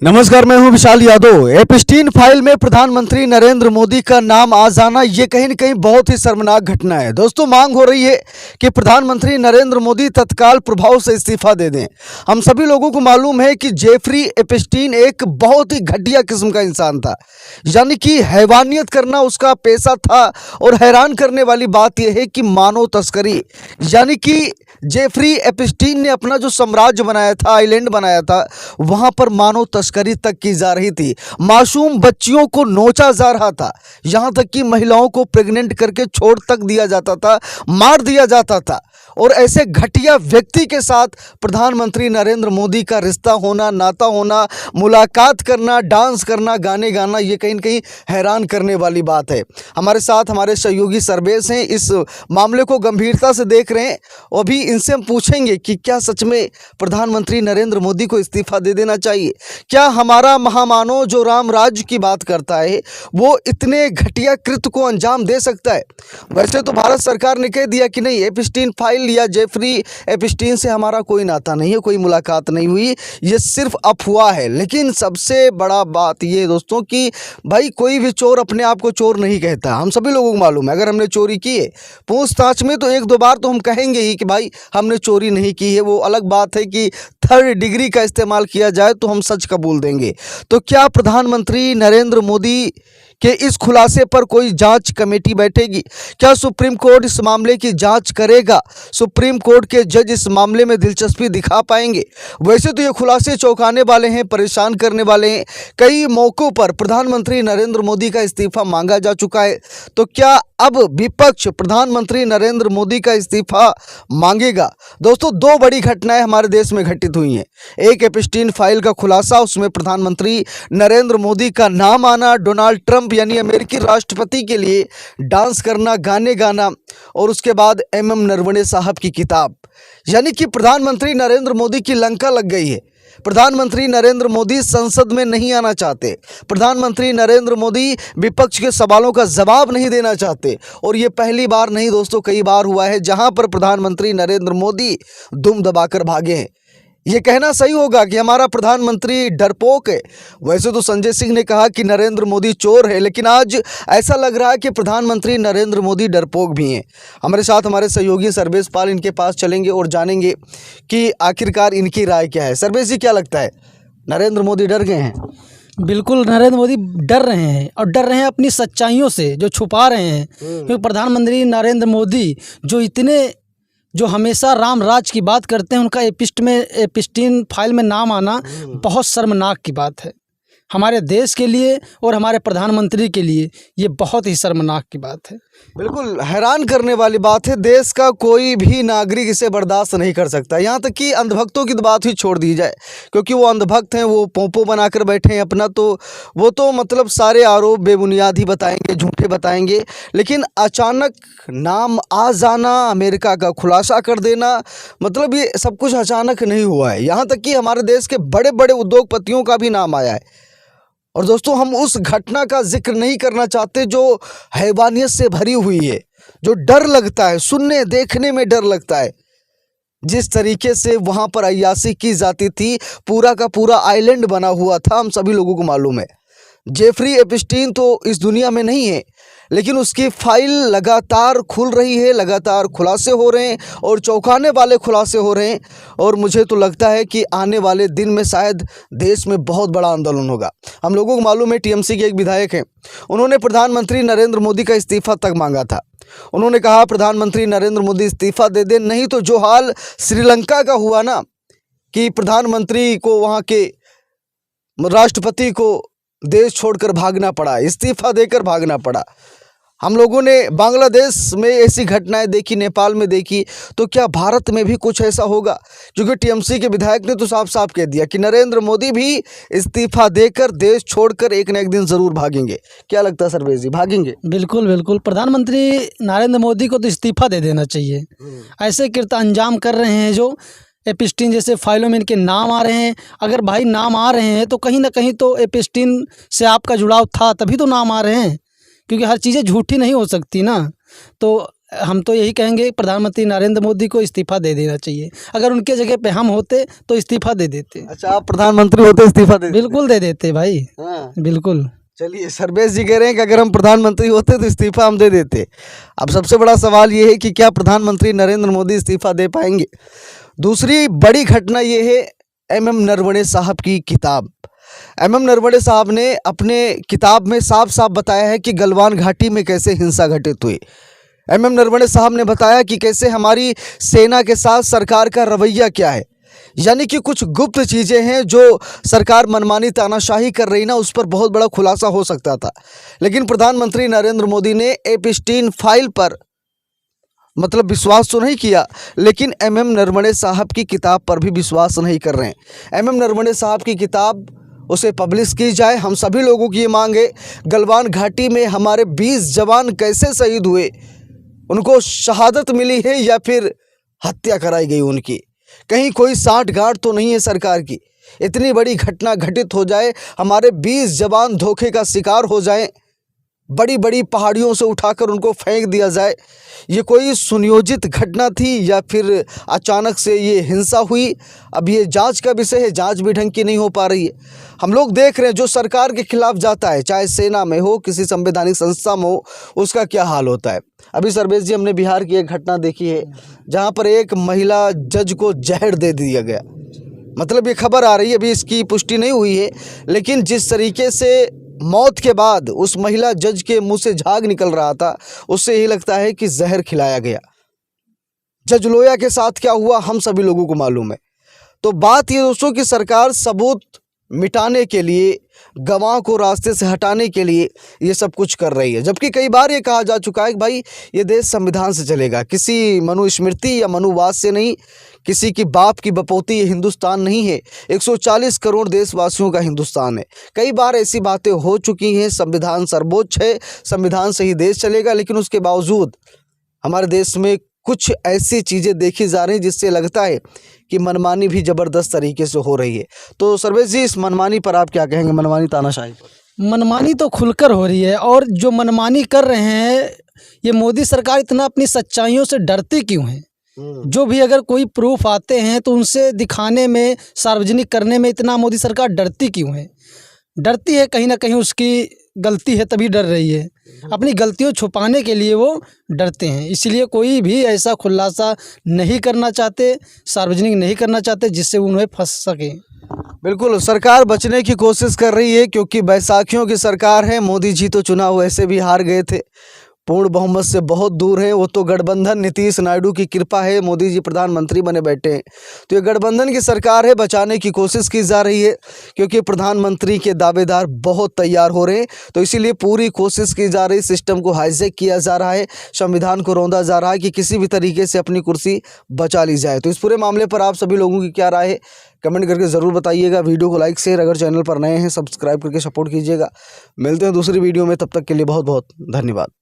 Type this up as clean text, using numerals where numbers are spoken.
नमस्कार, मैं हूं विशाल यादव। एपस्टीन फाइल में प्रधानमंत्री नरेंद्र मोदी का नाम आ जाना ये कहीं न कहीं बहुत ही शर्मनाक घटना है। दोस्तों, मांग हो रही है कि प्रधानमंत्री नरेंद्र मोदी तत्काल प्रभाव से इस्तीफा दे दें। हम सभी लोगों को मालूम है कि जेफरी एपस्टीन एक बहुत ही घटिया किस्म का इंसान था, यानी कि हैवानियत करना उसका पेशा था। और हैरान करने वाली बात यह है कि मानव तस्करी, यानी कि जेफरी एपस्टीन ने अपना जो साम्राज्य बनाया था, आइलैंड बनाया था, वहां पर मानव तस्करी तक की जा रही थी। मासूम बच्चियों को नोचा जा रहा था, यहां तक कि महिलाओं को प्रेग्नेंट करके छोड़ तक दिया जाता था, मार दिया जाता था। और ऐसे घटिया व्यक्ति के साथ प्रधानमंत्री नरेंद्र मोदी का रिश्ता होना, नाता होना, मुलाकात करना, डांस करना, गाने गाना, ये कहीं न कहीं हैरान करने वाली बात है। हमारे साथ हमारे सहयोगी सर्वेश हैं, इस मामले को गंभीरता से देख रहे हैं। अभी इनसे हम पूछेंगे कि क्या सच में प्रधानमंत्री नरेंद्र मोदी को इस्तीफा दे देना चाहिए? क्या हमारा महामानव जो राम राज्य की बात करता है वो इतने घटिया कृत्य को अंजाम दे सकता है? वैसे तो भारत सरकार ने कह दिया कि नहीं, एपस्टीन फाइल या जेफरी एपस्टीन से हमारा कोई नाता नहीं है, कोई मुलाकात नहीं हुई, ये सिर्फ अफवाह है। लेकिन सबसे बड़ा बात ये दोस्तों कि भाई कोई भी चोर अपने आप को चोर नहीं कहता। हम सभी लोगों को मालूम है, अगर हमने चोरी की है पूछताछ में तो एक दो बार तो हम कहेंगे ही कि भाई हमने चोरी नहीं की है। वो अलग बात है कि थर्ड डिग्री का इस्तेमाल किया जाए तो हम सच कबूल देंगे। तो क्या प्रधानमंत्री नरेंद्र मोदी के इस खुलासे पर कोई जांच कमेटी बैठेगी? क्या सुप्रीम कोर्ट इस मामले की जांच करेगा? सुप्रीम कोर्ट के जज इस मामले में दिलचस्पी दिखा पाएंगे? वैसे तो ये खुलासे चौंकाने वाले हैं, परेशान करने वाले हैं। कई मौकों पर प्रधानमंत्री नरेंद्र मोदी का इस्तीफा मांगा जा चुका है। तो क्या अब विपक्ष प्रधानमंत्री नरेंद्र मोदी का इस्तीफा मांगेगा? दोस्तों, दो बड़ी घटनाएं हमारे देश में घटित हुई हैं। एक एपस्टीन फाइल का खुलासा, उसमें प्रधानमंत्री नरेंद्र मोदी का नाम आना, डोनाल्ड ट्रंप यानी अमेरिकी राष्ट्रपति के लिए डांस करना, गाने गाना, और उसके बाद एम नरवणे साहब की किताब। यानी कि प्रधानमंत्री नरेंद्र मोदी की लंका लग गई है। प्रधानमंत्री नरेंद्र मोदी संसद में नहीं आना चाहते। प्रधानमंत्री नरेंद्र मोदी विपक्ष के सवालों का जवाब नहीं देना चाहते। और ये पहली बार नहीं दोस्तों, कई बार हुआ है जहां पर प्रधानमंत्री नरेंद्र मोदी दुम दबाकर भागे हैं। ये कहना सही होगा कि हमारा प्रधानमंत्री डरपोक है। वैसे तो संजय सिंह ने कहा कि नरेंद्र मोदी चोर है, लेकिन आज ऐसा लग रहा है कि प्रधानमंत्री नरेंद्र मोदी डरपोक भी हैं। हमारे साथ हमारे सहयोगी सर्वेश पाल, इनके पास चलेंगे और जानेंगे कि आखिरकार इनकी राय क्या है। सर्वेश जी, क्या लगता है, नरेंद्र मोदी डर गए हैं? बिल्कुल, नरेंद्र मोदी डर रहे हैं और डर रहे हैं अपनी सच्चाइयों से जो छुपा रहे हैं। क्योंकि प्रधानमंत्री नरेंद्र मोदी जो हमेशा राम राज की बात करते हैं, उनका एपस्टीन फाइल में नाम आना बहुत शर्मनाक की बात है। हमारे देश के लिए और हमारे प्रधानमंत्री के लिए ये बहुत ही शर्मनाक की बात है। बिल्कुल हैरान करने वाली बात है। देश का कोई भी नागरिक इसे बर्दाश्त नहीं कर सकता। यहाँ तक कि अंधभक्तों की तो बात ही छोड़ दी जाए, क्योंकि वो अंधभक्त हैं, वो पोंपो बनाकर बैठे हैं अपना, तो वो तो मतलब सारे आरोप बेबुनियाद ही बताएंगे, झूठे बताएंगे। लेकिन अचानक नाम आ जाना, अमेरिका का खुलासा कर देना, मतलब ये सब कुछ अचानक नहीं हुआ है। यहाँ तक कि हमारे देश के बड़े बड़े उद्योगपतियों का भी नाम आया है। और दोस्तों, हम उस घटना का जिक्र नहीं करना चाहते जो हैवानियत से भरी हुई है, जो डर लगता है, सुनने देखने में डर लगता है। जिस तरीके से वहां पर अय्याशी की जाती थी, पूरा का पूरा आइलैंड बना हुआ था, हम सभी लोगों को मालूम है। जेफरी एपस्टीन तो इस दुनिया में नहीं है, लेकिन उसकी फाइल लगातार खुल रही है, लगातार खुलासे हो रहे हैं और चौंकाने वाले खुलासे हो रहे हैं। और मुझे तो लगता है कि आने वाले दिन में शायद देश में बहुत बड़ा आंदोलन होगा। हम लोगों को मालूम है, टीएमसी के एक विधायक हैं, उन्होंने प्रधानमंत्री नरेंद्र मोदी का इस्तीफा तक मांगा था। उन्होंने कहा प्रधानमंत्री नरेंद्र मोदी इस्तीफा दे दें, नहीं तो जो हाल श्रीलंका का हुआ ना, कि प्रधानमंत्री को, वहाँ के राष्ट्रपति को देश छोड़कर भागना पड़ा, इस्तीफा देकर भागना पड़ा। हम लोगों ने बांग्लादेश में ऐसी घटनाएं देखी, नेपाल में देखी, तो क्या भारत में भी कुछ ऐसा होगा? क्योंकि टीएमसी के विधायक ने तो साफ साफ कह दिया कि नरेंद्र मोदी भी इस्तीफा देकर देश छोड़कर एक न एक दिन जरूर भागेंगे। क्या लगता है सर्वेश जी, भागेंगे? बिल्कुल बिल्कुल, प्रधानमंत्री नरेंद्र मोदी को तो इस्तीफा दे देना चाहिए। ऐसे कृत्य अंजाम कर रहे हैं जो एपस्टीन जैसे फाइलों में इनके नाम आ रहे हैं। अगर भाई नाम आ रहे हैं तो कहीं ना कहीं तो एपस्टीन से आपका जुड़ाव था, तभी तो नाम आ रहे हैं, क्योंकि हर चीज़ें झूठी नहीं हो सकती ना। तो हम तो यही कहेंगे प्रधानमंत्री नरेंद्र मोदी को इस्तीफा दे देना चाहिए। अगर उनके जगह पे हम होते तो इस्तीफा दे देते। अच्छा, आप प्रधानमंत्री होते इस्तीफा दे देते? बिल्कुल दे देते भाई, हाँ। बिल्कुल। चलिए, सर्वेश जी कह रहे हैं कि अगर हम प्रधानमंत्री होते तो इस्तीफा हम दे देते। अब सबसे बड़ा सवाल ये है कि क्या प्रधानमंत्री नरेंद्र मोदी इस्तीफा दे पाएंगे? दूसरी बड़ी घटना ये है एमएम नरवणे साहब की किताब। एमएम नरवणे साहब ने अपने किताब में साफ साफ बताया है कि गलवान घाटी में कैसे हिंसा घटित हुई। एमएम नरवणे साहब ने बताया कि कैसे हमारी सेना के साथ सरकार का रवैया क्या है, यानी कि कुछ गुप्त चीज़ें हैं जो सरकार मनमानी तानाशाही कर रही ना, उस पर बहुत बड़ा खुलासा हो सकता था। लेकिन प्रधानमंत्री नरेंद्र मोदी ने एपिस्टीन फाइल पर मतलब विश्वास तो नहीं किया, लेकिन एमएम नरवणे साहब की किताब पर भी विश्वास नहीं कर रहे हैं। एमएम नरवणे साहब की किताब उसे पब्लिश की जाए। हम सभी लोगों की ये मांग है। गलवान घाटी में हमारे 20 जवान कैसे शहीद हुए, उनको शहादत मिली है या फिर हत्या कराई गई उनकी? कहीं कोई साठगांठ तो नहीं है सरकार की? इतनी बड़ी घटना घटित हो जाए, हमारे 20 जवान धोखे का शिकार हो जाएं, बड़ी बड़ी पहाड़ियों से उठाकर उनको फेंक दिया जाए, ये कोई सुनियोजित घटना थी या फिर अचानक से ये हिंसा हुई? अब ये जांच का विषय है, जांच भी ढंग की नहीं हो पा रही है। हम लोग देख रहे हैं जो सरकार के खिलाफ जाता है, चाहे सेना में हो, किसी संवैधानिक संस्था में हो, उसका क्या हाल होता है। अभी सर्वेश जी, हमने बिहार की एक घटना देखी है जहाँ पर एक महिला जज को जहर दे दिया गया। मतलब ये खबर आ रही है, अभी इसकी पुष्टि नहीं हुई है, लेकिन जिस तरीके से मौत के बाद उस महिला जज के मुंह से झाग निकल रहा था, उससे यही लगता है कि जहर खिलाया गया। जज लोया के साथ क्या हुआ हम सभी लोगों को मालूम है। तो बात ये दोस्तों कि सरकार सबूत मिटाने के लिए, गवाह को रास्ते से हटाने के लिए ये सब कुछ कर रही है। जबकि कई बार ये कहा जा चुका है कि भाई ये देश संविधान से चलेगा, किसी मनुस्मृति या मनुवाद से नहीं, किसी की बाप की बपोती ये हिंदुस्तान नहीं है, 140 करोड़ देशवासियों का हिंदुस्तान है। कई बार ऐसी बातें हो चुकी हैं, संविधान सर्वोच्च है, संविधान से ही देश चलेगा, लेकिन उसके बावजूद हमारे देश में कुछ ऐसी चीज़ें देखी जा रही जिससे लगता है कि मनमानी भी ज़बरदस्त तरीके से हो रही है। तो सर्वेश जी, इस मनमानी पर आप क्या कहेंगे, मनमानी तानाशाही पर? मनमानी तो खुलकर हो रही है, और जो मनमानी कर रहे हैं, ये मोदी सरकार इतना अपनी सच्चाइयों से डरती क्यों है? जो भी अगर कोई प्रूफ आते हैं तो उनसे दिखाने में, सार्वजनिक करने में इतना मोदी सरकार डरती क्यों है? डरती है, कहीं ना कहीं उसकी गलती है तभी डर रही है। अपनी गलतियों छुपाने के लिए वो डरते हैं, इसलिए कोई भी ऐसा खुलासा नहीं करना चाहते, सार्वजनिक नहीं करना चाहते जिससे उन्हें फंस सके। बिल्कुल, सरकार बचने की कोशिश कर रही है क्योंकि बैसाखियों की सरकार है। मोदी जी तो चुनाव वैसे भी हार गए थे, पूर्ण बहुमत से बहुत दूर है। वो तो गठबंधन नीतीश नायडू की कृपा है, मोदी जी प्रधानमंत्री बने बैठे हैं। तो ये गठबंधन की सरकार है, बचाने की कोशिश की जा रही है क्योंकि प्रधानमंत्री के दावेदार बहुत तैयार हो रहे हैं। तो इसीलिए पूरी कोशिश की जा रही, सिस्टम को हाईजैक किया जा रहा है, संविधान को रौंदा जा रहा है कि किसी भी तरीके से अपनी कुर्सी बचा ली जाए। तो इस पूरे मामले पर आप सभी लोगों की क्या राय है, कमेंट करके ज़रूर बताइएगा। वीडियो को लाइक शेयर, अगर चैनल पर नए हैं सब्सक्राइब करके सपोर्ट कीजिएगा। मिलते हैं दूसरी वीडियो में, तब तक के लिए बहुत बहुत धन्यवाद।